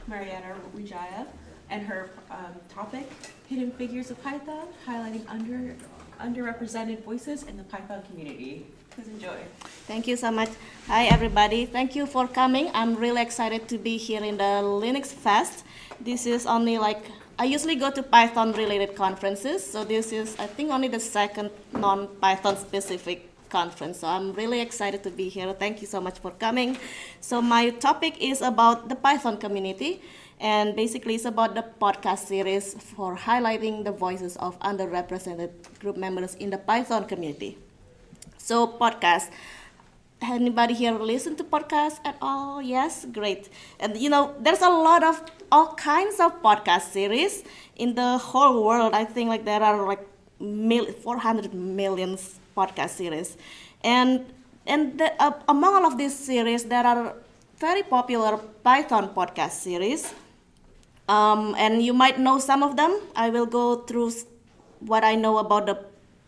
Mariatta Wijaya, and her topic, Hidden Figures of Python, highlighting underrepresented voices in the Python community. Please enjoy. Thank you so much. Hi, everybody. Thank you for coming. I'm really excited to be here in the Linux Fest. This is only I usually go to Python-related conferences, so this is, I think, only the second non-Python specific conference. So I'm really excited to be here. Thank you so much for coming. So my topic is about the Python community, and basically it's about the podcast series for highlighting the voices of underrepresented group members in the Python community. So podcast. Anybody here listen to podcasts at all? Yes, great. And there's a lot of all kinds of podcast series in the whole world. I think there are 400 million podcast series, and among all of these series, there are very popular Python podcast series, and you might know some of them. I will go through what I know about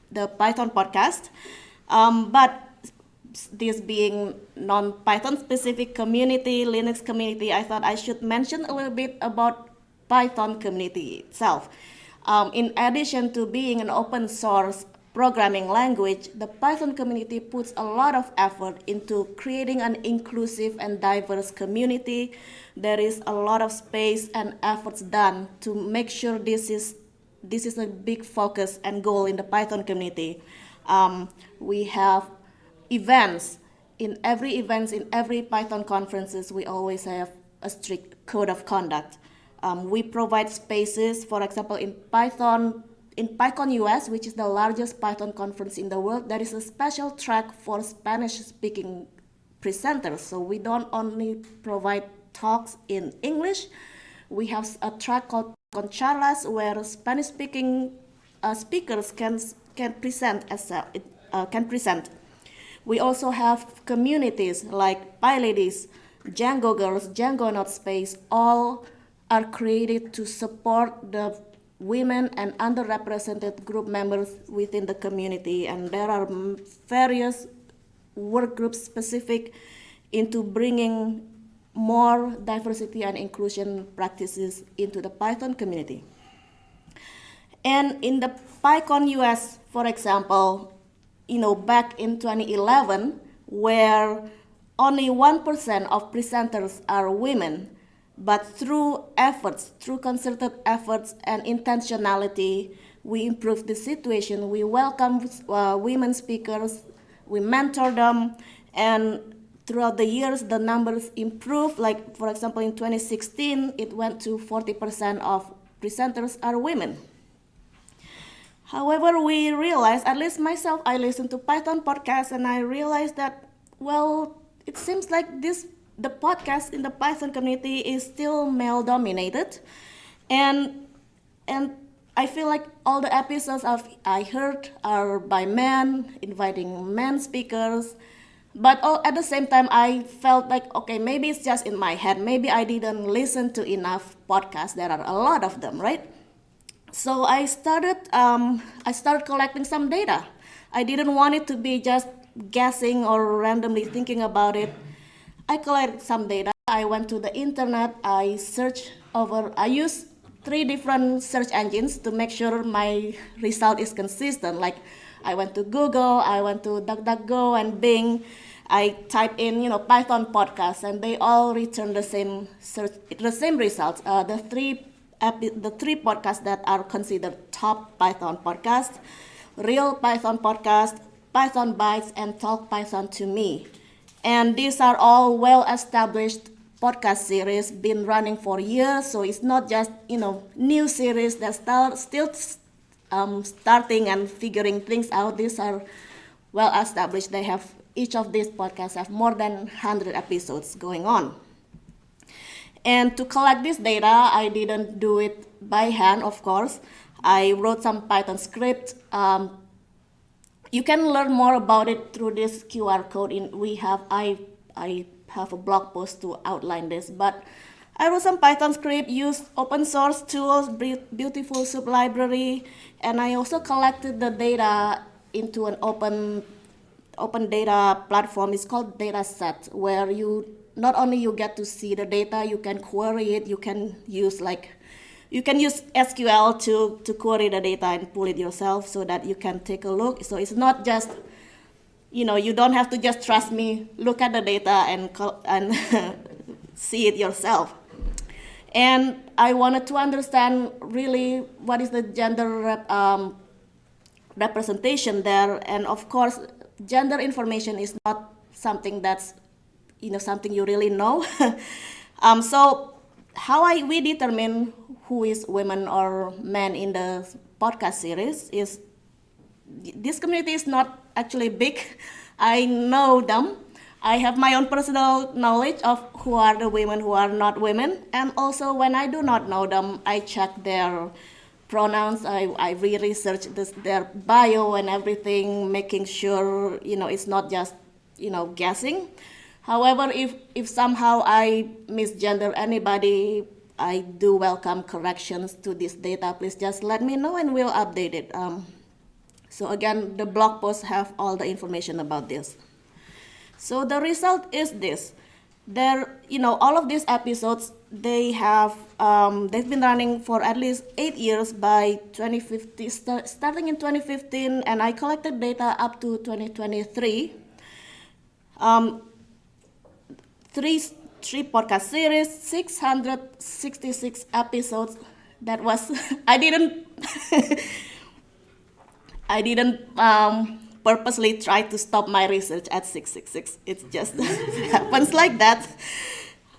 the Python podcast, but this being non-Python specific community, Linux community, I thought I should mention a little bit about Python community itself. In addition to being an open source programming language, the Python community puts a lot of effort into creating an inclusive and diverse community. There is a lot of space and efforts done to make sure this is a big focus and goal in the Python community. We have events. In every Python conferences, we always have a strict code of conduct. We provide spaces, for example, in PyCon US, which is the largest Python conference in the world, there is a special track for Spanish-speaking presenters. So we don't only provide talks in English, we have a track called PyCon Charlas where Spanish-speaking speakers can present We also have communities like PyLadies, Django Girls, Djangonaut Spaxe, all are created to support the women and underrepresented group members within the community. And there are various work groups specific into bringing more diversity and inclusion practices into the Python community. And in the PyCon US, for example, back in 2011, where only 1% of presenters are women, but through concerted efforts and intentionality, we improved the situation. We welcome women speakers, we mentor them, and throughout the years, the numbers improved. For example, in 2016, it went to 40% of presenters are women. However, we realized, at least myself, I listened to Python podcasts, and I realized that, it seems like the podcast in the Python community is still male-dominated, and I feel like all the episodes I heard are by men, inviting men speakers, but at the same time, I felt like, okay, maybe it's just in my head. Maybe I didn't listen to enough podcasts. There are a lot of them, right? So I started collecting some data. I didn't want it to be just guessing or randomly thinking about it. I collected some data. I went to the internet. I used 3 different search engines to make sure my result is consistent. I went to Google, I went to DuckDuckGo and Bing. I typed in, Python podcasts, and they all return the same results. The three podcasts that are considered top Python podcasts: Real Python Podcast, Python Bytes, and Talk Python to Me. And these are all well-established podcast series, been running for years, so it's not just, new series that still starting and figuring things out. These are well-established. Each of these podcasts have more than 100 episodes going on. And to collect this data, I didn't do it by hand, of course. I wrote some Python script. You can learn more about it through this QR code. I have a blog post to outline this, but I wrote some Python script, used open source tools, beautiful sublibrary, and I also collected the data into an open data platform. It's called Dataset, where you not only you get to see the data, you can query it, you can use SQL to query the data and pull it yourself so that you can take a look. So it's not just, you don't have to just trust me, look at the data and see it yourself. And I wanted to understand really what is the gender representation there. And of course, gender information is not something that's, something you really know. So how we determine who is women or men in the podcast series is, this community is not actually big. I know them. I have my own personal knowledge of who are the women, who are not women. And also when I do not know them, I check their pronouns. I re-research their bio and everything, making sure, it's not just, guessing. However, if somehow I misgender anybody, I do welcome corrections to this data. Please just let me know and we'll update it. So again, the blog posts have all the information about this. So the result is this. All of these episodes, they've been running for at least 8 years by 2015, starting in 2015, and I collected data up to 2023. Three podcast series, 666 episodes. That was, I didn't purposely try to stop my research at 666. It just happens like that.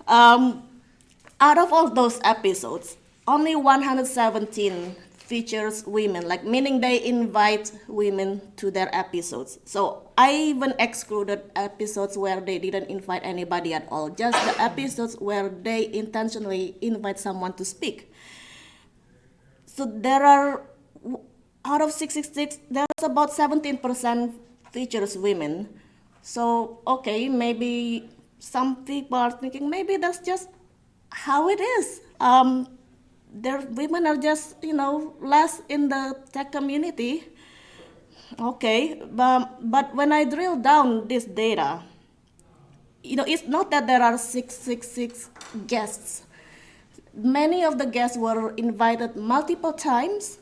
Out of all those episodes, only 117 features women, meaning they invite women to their episodes. So I even excluded episodes where they didn't invite anybody at all, just the episodes where they intentionally invite someone to speak. So out of 666, there's about 17% features women. So, okay, maybe some people are thinking maybe that's just how it is. Women are just, less in the tech community. Okay, but when I drill down this data, it's not that there are 666 guests. Many of the guests were invited multiple times.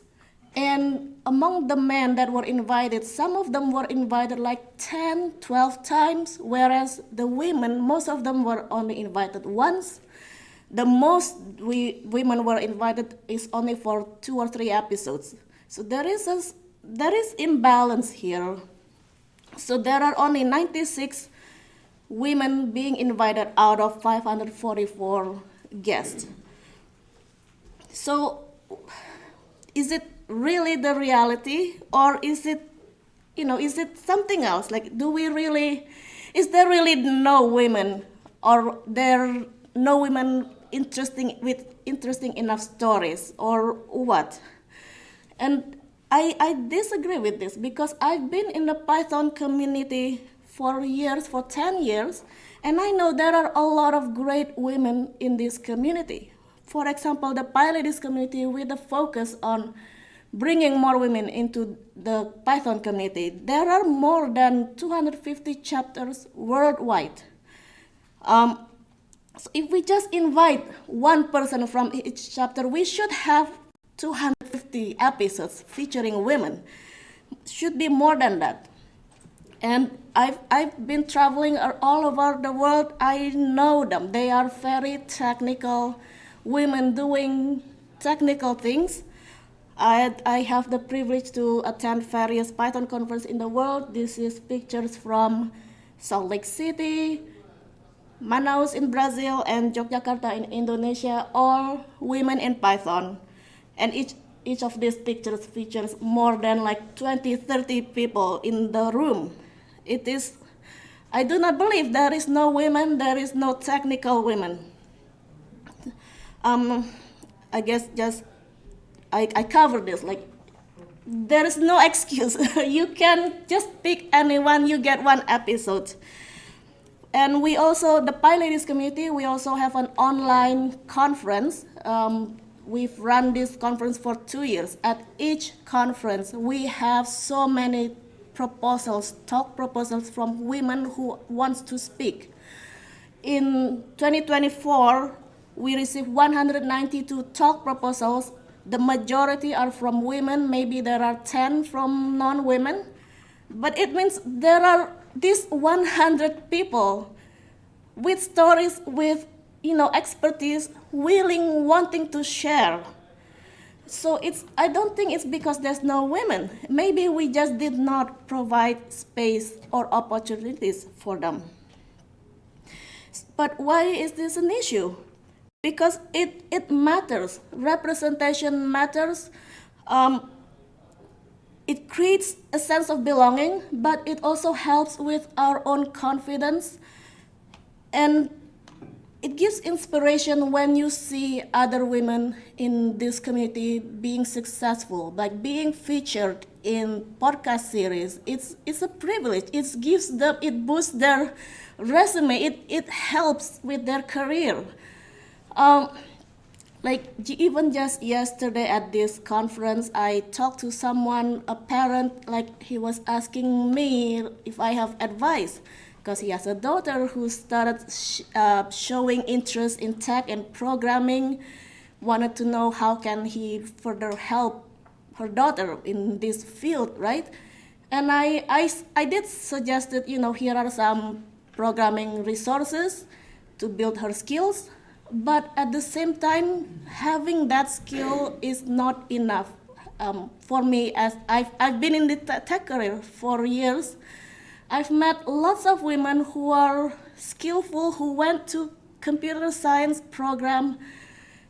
And among the men that were invited, some of them were invited 10, 12 times, whereas the women, most of them were only invited once. The most women were invited is only for 2 or 3 episodes. So there is imbalance here. So there are only 96 women being invited out of 544 guests. So is it really the reality, or is it something else? Is there really no women, or there no women interesting enough stories, or what? And I disagree with this, because I've been in the Python community for 10 years, and I know there are a lot of great women in this community. For example, the PyLadies community, with a focus on bringing more women into the Python community. There are more than 250 chapters worldwide. So if we just invite one person from each chapter, we should have 250 episodes featuring women. Should be more than that. And I've been traveling all over the world. I know them. They are very technical women doing technical things. I have the privilege to attend various Python conferences in the world. This is pictures from Salt Lake City, Manaus in Brazil, and Yogyakarta in Indonesia, all women in Python. And each of these pictures features more than 20, 30 people in the room. I do not believe there is no women, there is no technical women. I guess I covered this, there is no excuse. You can just pick anyone, you get one episode. And we also, the PyLadies community, we also have an online conference. We've run this conference for 2 years. At each conference, we have so many talk proposals from women who wants to speak. In 2024, we received 192 talk proposals. The majority are from women. Maybe there are 10 from non-women. But it means there are these 100 people with stories, with expertise, willing, wanting to share. So I don't think it's because there's no women. Maybe we just did not provide space or opportunities for them. But why is this an issue? Because it matters. Representation matters. It creates a sense of belonging, but it also helps with our own confidence. And it gives inspiration when you see other women in this community being successful, like being featured in podcast series. It's a privilege. It boosts their resume. It helps with their career. Like even just yesterday at this conference, I talked to someone, a parent, like he was asking me if I have advice, because he has a daughter who started showing interest in tech and programming, wanted to know how can he further help her daughter in this field, right? And I did suggest that, here are some programming resources to build her skills, but at the same time, having that skill is not enough for me, as I've been in the tech career for years. I've met lots of women who are skillful, who went to computer science program.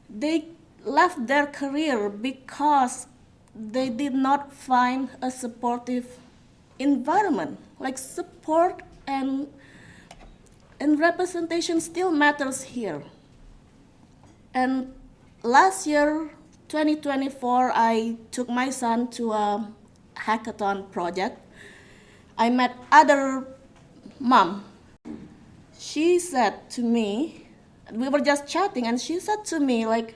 They left their career because they did not find a supportive environment. Like support and representation still matters here. And last year, 2024, I took my son to a hackathon project. I met other mom. She said to me, we were just chatting, and she said to me, like,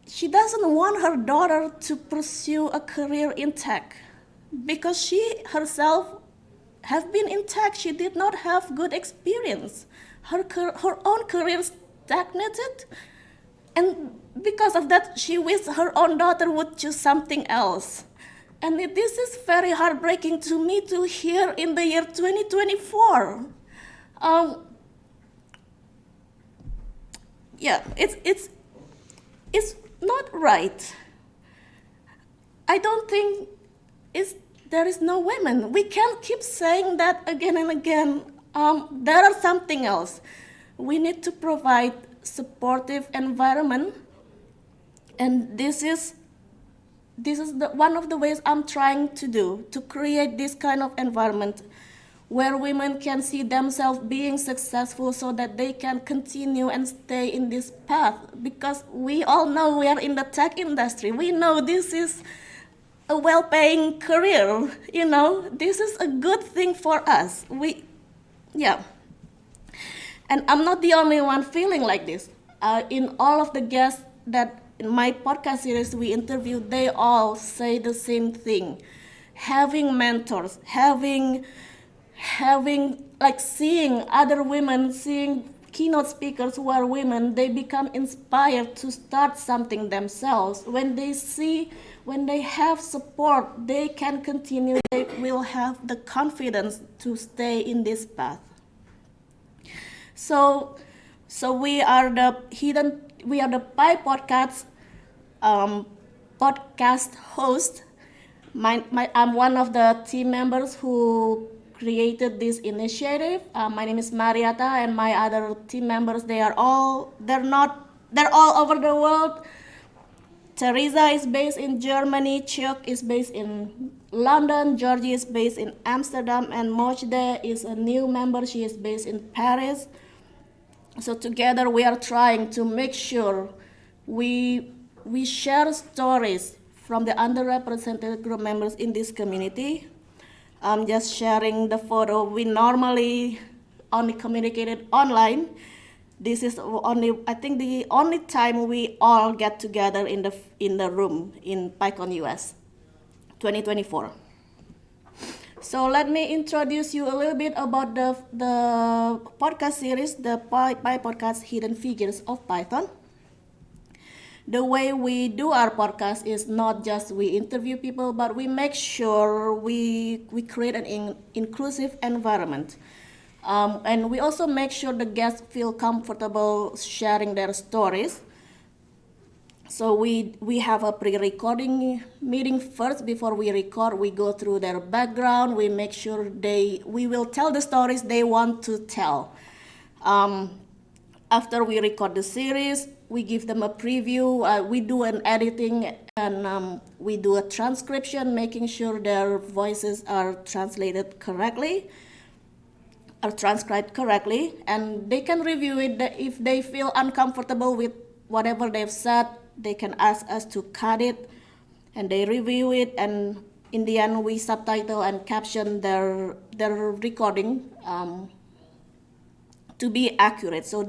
she doesn't want her daughter to pursue a career in tech because she herself has been in tech. She did not have good experience. Her own career stagnated, and because of that, she wished her own daughter would choose something else. And this is very heartbreaking to me to hear in the year 2024. It's not right. I don't think there is no women. We can't keep saying that again and again. There are something else. We need to provide supportive environment, and this is one of the ways I'm trying to do, to create this kind of environment where women can see themselves being successful so that they can continue and stay in this path. Because we all know we are in the tech industry. We know this is a well-paying career, This is a good thing for us. And I'm not the only one feeling like this. In all of the guests that in my podcast series we interviewed, they all say the same thing. Having mentors, having like seeing other women, seeing keynote speakers who are women, they become inspired to start something themselves. When they have support, they can continue, they will have the confidence to stay in this path. So we are the Pi podcast podcast host. I'm one of the team members who created this initiative. My name is Mariatta, and my other team members, they're all over the world. Teresa is based in Germany, Chuck is based in London, Georgie is based in Amsterdam, and Mojde is a new member. She is based in Paris. So together we are trying to make sure we share stories from the underrepresented group members in this community. I'm just sharing the photo. We normally only communicated online. This is I think the only time we all get together in the room in PyCon US 2024. So let me introduce you a little bit about the podcast series, the Pi podcast Hidden Figures of Python. The way we do our podcast is not just we interview people, but we make sure we create an inclusive environment. And we also make sure the guests feel comfortable sharing their stories. So we have a pre-recording meeting first before we record. We go through their background. We make sure we will tell the stories they want to tell. After we record the series, we give them a preview. We do an editing and we do a transcription, making sure their voices are translated correctly, are transcribed correctly, and they can review it. If they feel uncomfortable with whatever they've said, they can ask us to cut it, and they review it, and in the end we subtitle and caption their recording to be accurate. So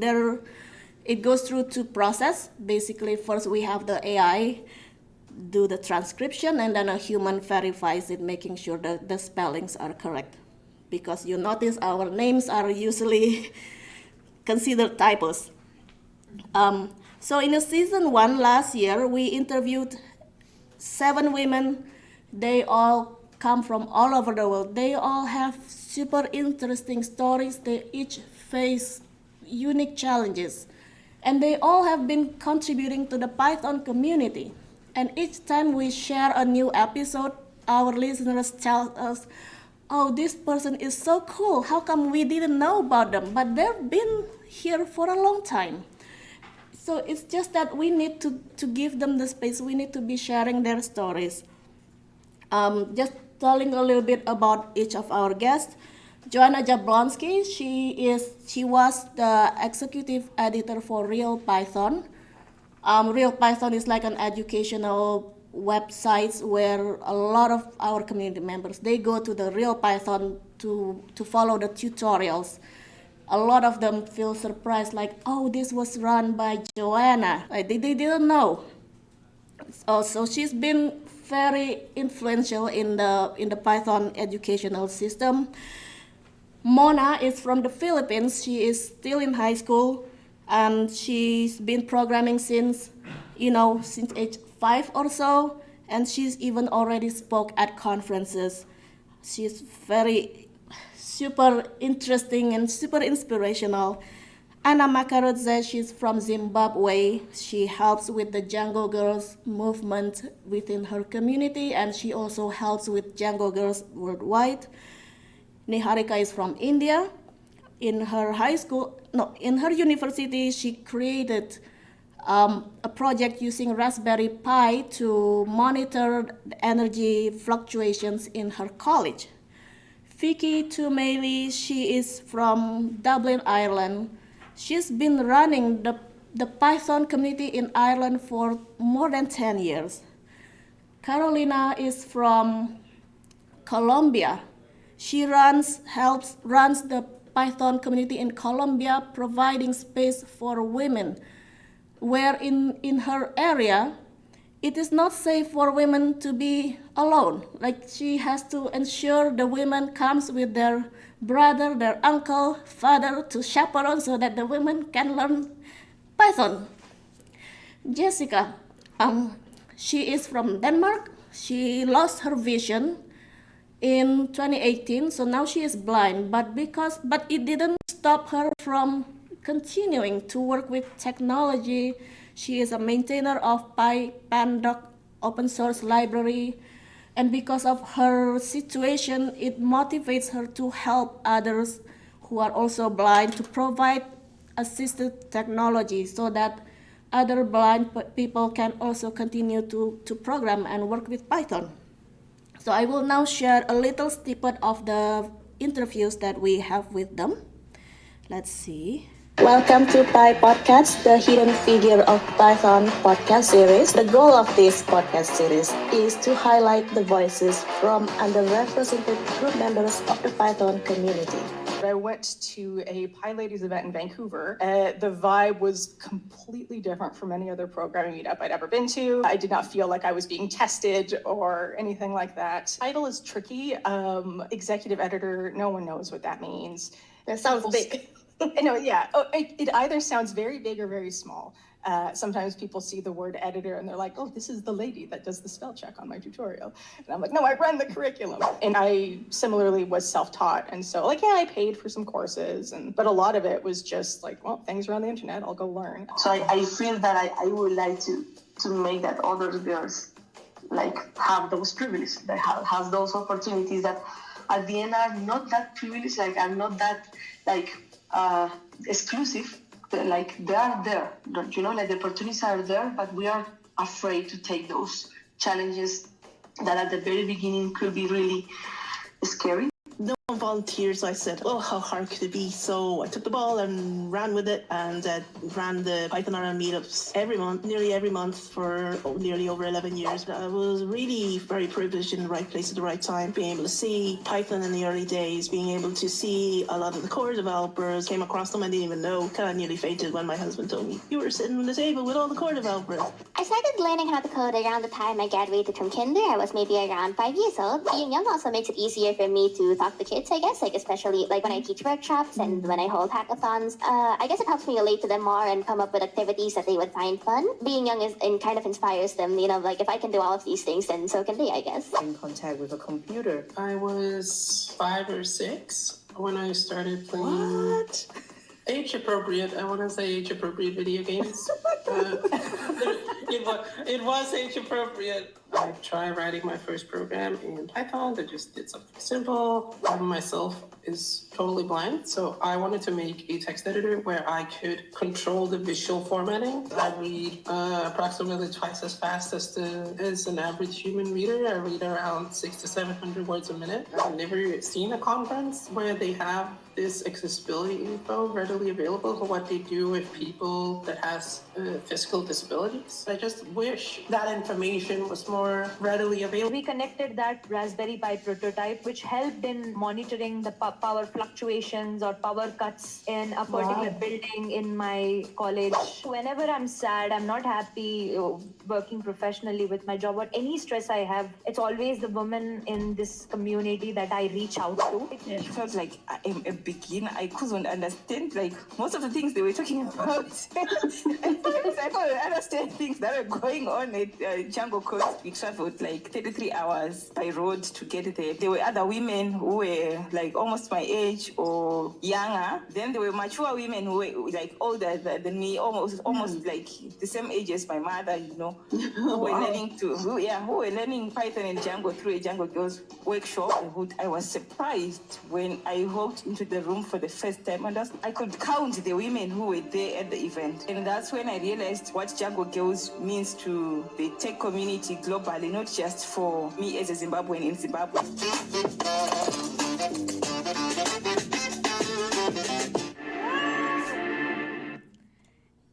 it goes through two process. Basically, first we have the AI do the transcription, and then a human verifies it, making sure that the spellings are correct. Because you notice our names are usually considered typos. So in the season 1 last year, we interviewed 7 women. They all come from all over the world. They all have super interesting stories. They each face unique challenges. And they all have been contributing to the Python community. And each time we share a new episode, our listeners tell us, oh, this person is so cool. How come we didn't know about them? But they've been here for a long time. So it's just that we need to give them the space. We need to be sharing their stories. Just telling a little bit about each of our guests. Joanna Jablonski, she was the executive editor for Real Python. Real Python is like an educational website where a lot of our community members, they go to the Real Python to follow the tutorials. A lot of them feel surprised, like, oh, this was run by Joanna. Like, they didn't know. So she's been very influential in the Python educational system. Mona is from the Philippines. She is still in high school, and she's been programming since age 5 or so, and she's even already spoke at conferences. She's very super interesting and super inspirational. Anna Makarodze, she's from Zimbabwe. She helps with the Django Girls movement within her community, and she also helps with Django Girls worldwide. Niharika is from India. In her university, she created a project using Raspberry Pi to monitor the energy fluctuations in her college. Vicky Tumeli, she is from Dublin, Ireland. She's been running the Python community in Ireland for more than 10 years. Carolina is from Colombia. She runs the Python community in Colombia, providing space for women, where in her area, it is not safe for women to be alone. Like, she has to ensure the women comes with their brother, their uncle, father to chaperone so that the women can learn Python. Jessica, she is from Denmark. She lost her vision in 2018, so now she is blind, but it didn't stop her from continuing to work with technology. She is a maintainer of PyPandoc open source library, and because of her situation, it motivates her to help others who are also blind to provide assisted technology so that other blind people can also continue to program and work with Python. So I will now share a little snippet of the interviews that we have with them. Let's see. Welcome to Pi Podcast, the Hidden Figure of Python podcast series. The goal of this podcast series is to highlight the voices from underrepresented group members of the Python community. I went to a PyLadies event in Vancouver. The vibe was completely different from any other programming meetup I'd ever been to. I did not feel like I was being tested or anything like that. Title is tricky. Executive editor, no one knows what that means. That sounds big. No, yeah. Oh, it either sounds very big or very small. Sometimes people see the word editor and they're like, oh, this is the lady that does the spell check on my tutorial. And I'm like, no, I run the curriculum. And I similarly was self-taught. And so like, yeah, I paid for some courses, but a lot of it was just like, well, things are on the internet, I'll go learn. So I feel that I would like to make that other girls like have those privileges, that have those opportunities that at the end are not that privileged, like are not that like exclusive. Like they are there, like the opportunities are there, but we are afraid to take those challenges that at the very beginning could be really scary. No one volunteered, so I said, oh, how hard could it be? So I took the ball and ran with it and ran the Python RM meetups nearly every month for nearly over 11 years. I was really very privileged in the right place at the right time, being able to see Python in the early days, being able to see a lot of the core developers, came across them I didn't even know. Kind of nearly fainted when my husband told me, you were sitting on the table with all the core developers. I started learning how to code around the time I graduated from kinder. I was maybe around 5 years old. Being young also makes it easier for me to talk to kids, I guess, like especially like when I teach workshops and when I hold hackathons. I guess it helps me relate to them more and come up with activities that they would find fun. Being young kind of inspires them, like if I can do all of these things, then so can they, I guess. In contact with a computer. I was 5 or 6 when I started playing. What? Age-appropriate, I want to say age-appropriate video games. It was age-appropriate. I tried writing my first program in Python that just did something simple. I myself is totally blind, so I wanted to make a text editor where I could control the visual formatting. I read approximately twice as fast as an average human reader. I read around 600 to 700 words a minute. I've never seen a conference where they have this accessibility info readily available for what they do with people that has physical disabilities. I just wish that information was more readily available. We connected that Raspberry Pi prototype, which helped in monitoring the power fluctuations or power cuts in a particular building in my college. Whenever I'm sad, I'm not happy working professionally with my job or any stress I have, it's always the women in this community that I reach out to. It felt like I'm a beginner. I couldn't understand like most of the things they were talking about. At times I couldn't understand things that were going on at Django Girls. We traveled like 33 hours by road to get there. There were other women who were like almost my age or younger. Then there were mature women who were like older than me, almost like the same age as my mother, who were learning Python and Django through a Django Girls workshop. I was surprised when I walked into the room for the first time, and I could count the women who were there at the event. And that's when I realized what Django Girls means to the tech community globally, not just for me as a Zimbabwean in Zimbabwe.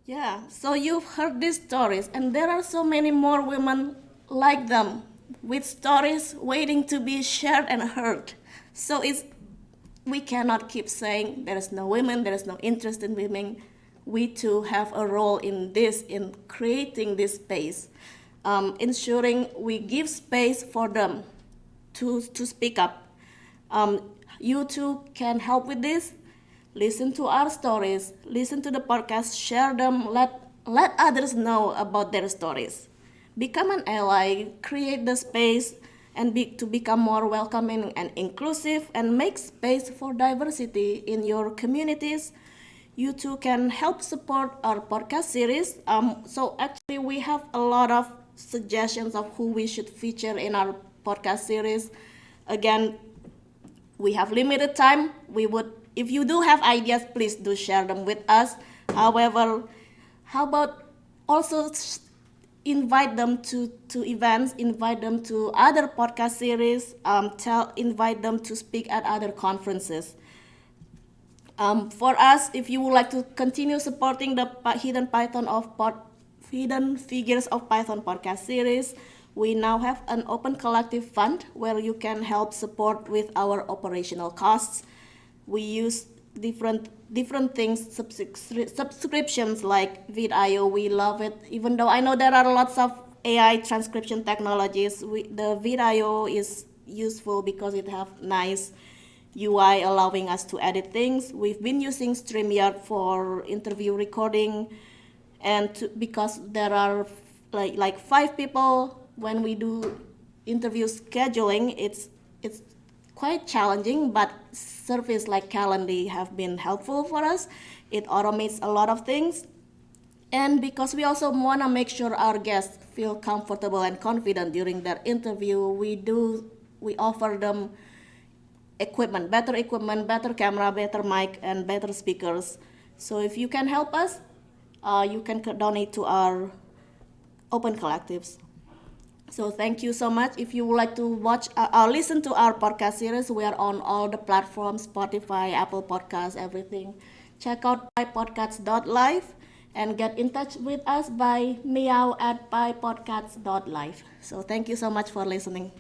Yeah, so you've heard these stories, and there are so many more women like them, with stories waiting to be shared and heard. So we cannot keep saying there is no women, there is no interest in women. We too have a role in this, in creating this space, ensuring we give space for them to speak up. You too can help with this. Listen to our stories, listen to the podcast, share them, let others know about their stories. Become an ally, create the space, and to become more welcoming and inclusive, and make space for diversity in your communities. You too can help support our podcast series. So actually we have a lot of suggestions of who we should feature in our podcast series. Again, we have limited time. If you do have ideas, please do share them with us. However, how about also invite them to events, invite them to other podcast series, invite them to speak at other conferences. For us, if you would like to continue supporting the Hidden Figures of Python podcast series, we now have an open collective fund where you can help support with our operational costs. We use different things, subscriptions like vidIO. We love it, even though I know there are lots of AI transcription technologies. The vidIO is useful because it have nice UI allowing us to edit things. We've been using StreamYard for interview recording, and because there are like 5 people when we do interview scheduling, it's quite challenging, but service like Calendly have been helpful for us. It automates a lot of things. And because we also want to make sure our guests feel comfortable and confident during their interview, we offer them better camera, better mic, and better speakers. So if you can help us, you can donate to our open collectives. So thank you so much. If you would like to watch or listen to our podcast series, we are on all the platforms, Spotify, Apple Podcasts, everything. Check out pypodcasts.live and get in touch with us by meow@pypodcasts.live. So thank you so much for listening.